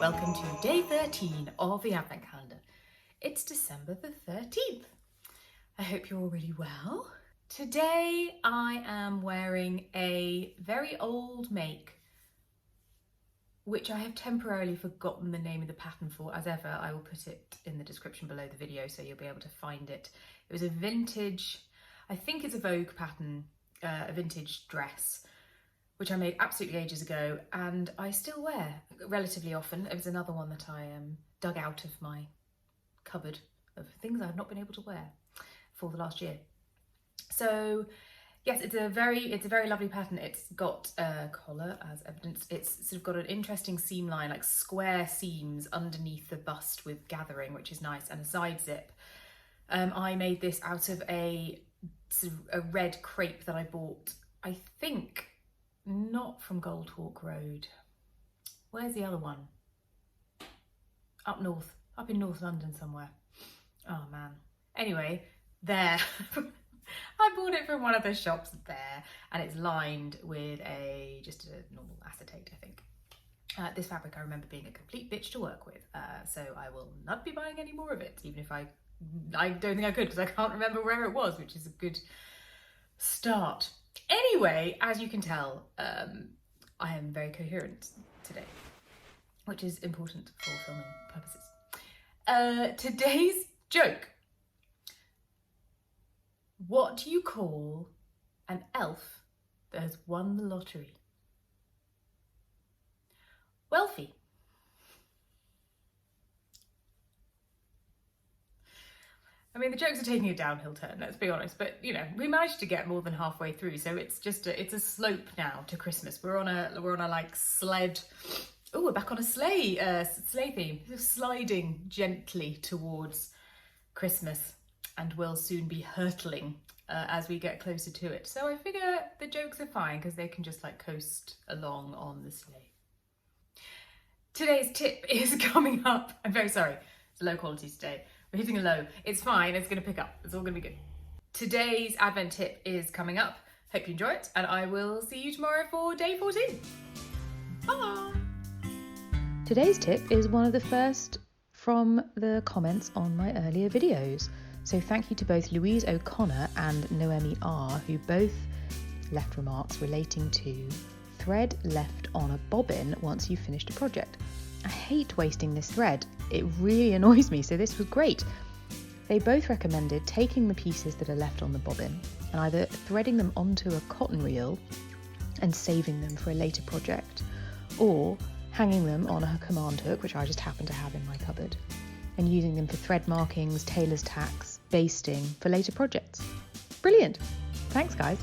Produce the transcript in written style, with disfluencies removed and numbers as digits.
Welcome to day 13 of the Advent Calendar. It's December the 13th. I hope you're all really well. Today I am wearing a very old make, which I have temporarily forgotten the name of the pattern for. As ever, I will put it in the description below the video so you'll be able to find it. It was a vintage, I think it's a Vogue pattern, a vintage dress, which I made absolutely ages ago and I still wear relatively often. It was another one that I dug out of my cupboard of things I've not been able to wear for the last year. So yes, it's a very lovely pattern. It's got a collar as evidence. It's sort of got an interesting seam line, like square seams underneath the bust with gathering, which is nice, and a side zip. I made this out of a sort of a red crepe that I bought, I think, not from Goldhawk Road. Where's the other one? Up north, up in North London somewhere. Oh man. Anyway, there. I bought it from one of the shops there, and it's lined with just a normal acetate, I think. This fabric I remember being a complete bitch to work with, so I will not be buying any more of it, even if I don't think I could, because I can't remember where it was, which is a good start. Anyway, as you can tell, I am very coherent today, which is important for filming purposes. Today's joke. What do you call an elf that has won the lottery? Wealthy. I mean, the jokes are taking a downhill turn, let's be honest, but you know, we managed to get more than halfway through, so it's just it's a slope now to Christmas. We're on a like sled. Oh, we're back on a sleigh theme. Just sliding gently towards Christmas, and we'll soon be hurtling as we get closer to it. So I figure the jokes are fine because they can just like coast along on the sleigh. Today's tip is coming up. I'm very sorry, it's low quality today. We're hitting a low. It's fine, it's gonna pick up. It's all gonna be good. Today's Advent tip is coming up. Hope you enjoy it, and I will see you tomorrow for day 14. Bye! Today's tip is one of the first from the comments on my earlier videos. So thank you to both Louise O'Connor and Noemi R, who both left remarks relating to thread left on a bobbin once you've finished a project. I hate wasting this thread. It really annoys me, so this was great. They both recommended taking the pieces that are left on the bobbin and either threading them onto a cotton reel and saving them for a later project, or hanging them on a command hook, which I just happen to have in my cupboard, and using them for thread markings, tailor's tacks, basting for later projects. Brilliant! Thanks, guys.